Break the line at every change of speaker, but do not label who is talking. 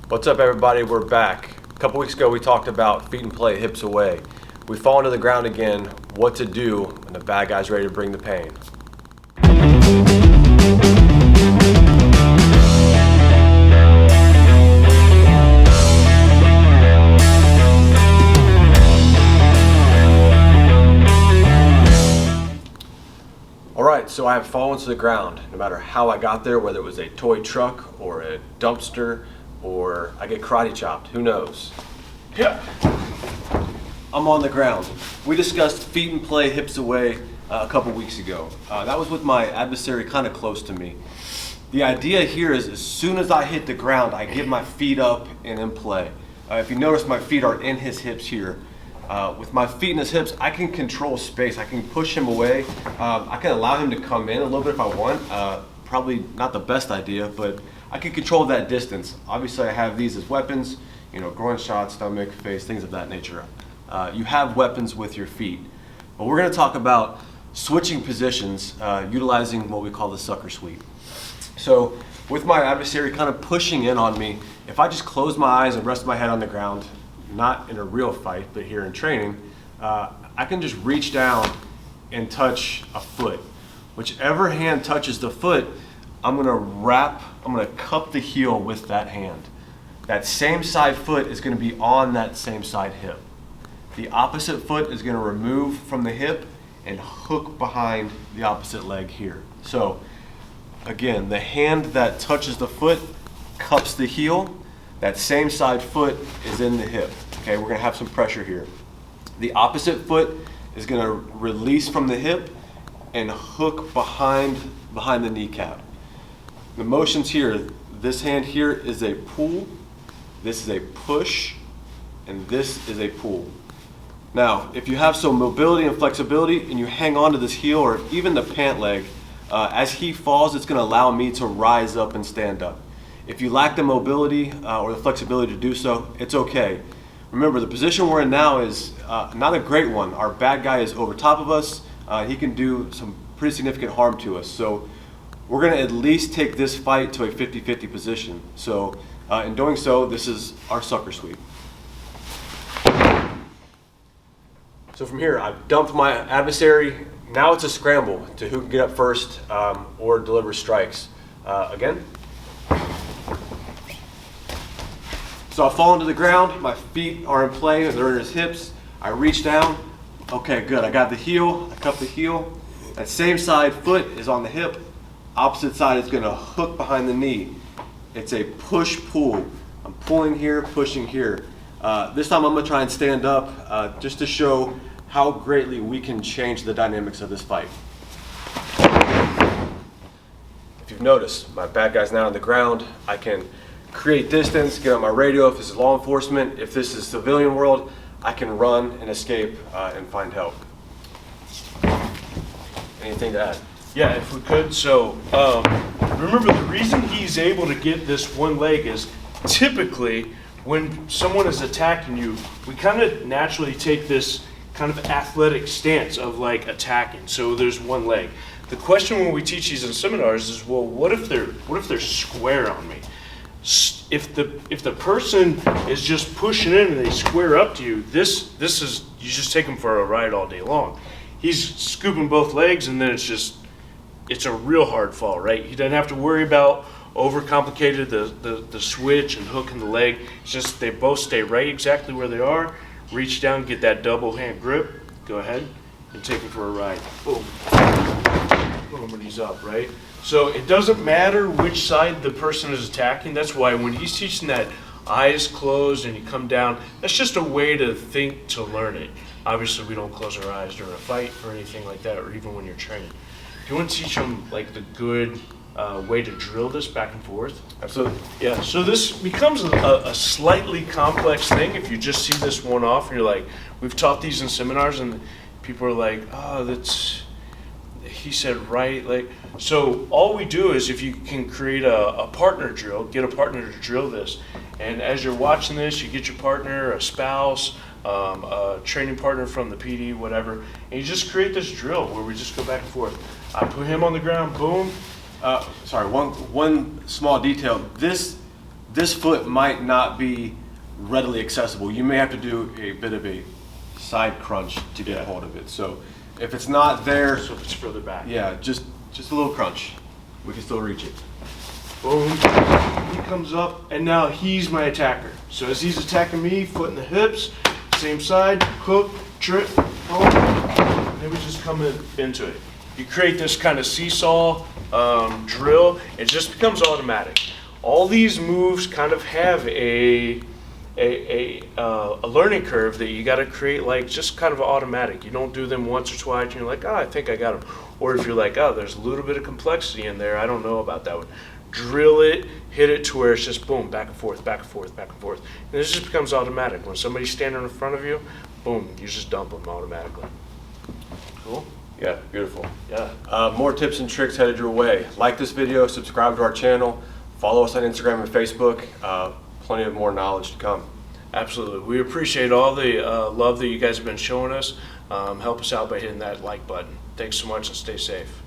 What's up, everybody? We're back. A couple weeks ago we talked about feet in play, hips away. We fall into the ground again, what to do when the bad guy's ready to bring the pain. Alright, so I have fallen to the ground. No matter how I got there, whether it was a toy truck or a dumpster or I get karate chopped, who knows? Yeah. I'm on the ground. We discussed feet in play, hips away a couple weeks ago. That was with my adversary kind of close to me. The idea here is as soon as I hit the ground, I get my feet up and in play. If you notice, my feet are in his hips here. With my feet in his hips, I can control space. I can push him away. I can allow him to come in a little bit if I want. Probably not the best idea, but I can control that distance. Obviously, I have these as weapons, groin shots, stomach, face, things of that nature. You have weapons with your feet. But we're going to talk about switching positions, utilizing what we call the sucker sweep. So with my adversary kind of pushing in on me, if I just close my eyes and rest my head on the ground, not in a real fight, but here in training, I can just reach down and touch a foot. Whichever hand touches the foot, I'm gonna cup the heel with that hand. That same side foot is gonna be on that same side hip. The opposite foot is gonna remove from the hip and hook behind the opposite leg here. So again, the hand that touches the foot cups the heel. That same side foot is in the hip. Okay, we're gonna have some pressure here. The opposite foot is gonna release from the hip and hook behind the kneecap. The motions here, this hand here is a pull, this is a push, and this is a pull. Now, if you have some mobility and flexibility and you hang on to this heel or even the pant leg, as he falls, it's gonna allow me to rise up and stand up. If you lack the mobility or the flexibility to do so, it's okay. Remember, the position we're in now is not a great one. Our bad guy is over top of us. He can do some pretty significant harm to us. So we're gonna at least take this fight to a 50-50 position. So in doing so, this is our sucker sweep. So from here, I've dumped my adversary. Now it's a scramble to who can get up first or deliver strikes. Again. So I fall into the ground, my feet are in play, they're in his hips. I reach down, okay, good. I got the heel, I cup the heel. That same side foot is on the hip, opposite side is gonna hook behind the knee. It's a push-pull. I'm pulling here, pushing here. This time I'm gonna try and stand up just to show how greatly we can change the dynamics of this fight. If you've noticed, my bad guy's now on the ground. I can create distance, get on my radio if this is law enforcement. If this is civilian world, I can run and escape and find help. Anything to add?
Yeah, if we could. So remember, the reason he's able to get this one leg is typically when someone is attacking you, we kind of naturally take this kind of athletic stance of like attacking. So there's one leg. The question when we teach these in seminars is, well, what if they're square on me? If the person is just pushing in and they square up to you, this is, you just take them for a ride all day long. He's scooping both legs and then it's a real hard fall, right? He doesn't have to worry about overcomplicated the switch and hooking the leg. It's just they both stay right exactly where they are, reach down, get that double hand grip, go ahead and take him for a ride. Boom. Boom, and he's up, right? So it doesn't matter which side the person is attacking. That's why when he's teaching that eyes closed and you come down, that's just a way to think, to learn it. Obviously, we don't close our eyes during a fight or anything like that, or even when you're training. If you want to teach them like the good way to drill this back and forth.
Absolutely.
Yeah, so this becomes a slightly complex thing if you just see this one off and you're like, we've taught these in seminars and people are like, oh, he said right, like, so all we do is if you can create a partner drill, get a partner to drill this, and as you're watching this, you get your partner, a spouse, a training partner from the PD, whatever, and you just create this drill where we just go back and forth. I put him on the ground, boom.
Sorry, one small detail. This this foot might not be readily accessible. You may have to do a bit of a side crunch to get a hold of it. So if it's not there,
So if it's further back.
yeah, just a little crunch. We can still reach it.
Boom. He comes up, and now he's my attacker. So as he's attacking me, foot in the hips, same side, hook, trip, boom. And then we just come into it. You create this kind of seesaw drill. It just becomes automatic. All these moves kind of have a learning curve that you got to create, like just kind of automatic. You don't do them once or twice and you're like, oh, I think I got them. Or if you're like, oh, there's a little bit of complexity in there, I don't know about that one. Drill it, hit it to where it's just boom, back and forth, back and forth, back and forth. And this just becomes automatic. When somebody's standing in front of you, boom, you just dump them automatically. Cool?
Yeah, beautiful.
Yeah.
More tips and tricks headed your way. Like this video, subscribe to our channel, follow us on Instagram and Facebook. Plenty of more knowledge to come.
Absolutely. We appreciate all the love that you guys have been showing us. Help us out by hitting that like button. Thanks so much and stay safe.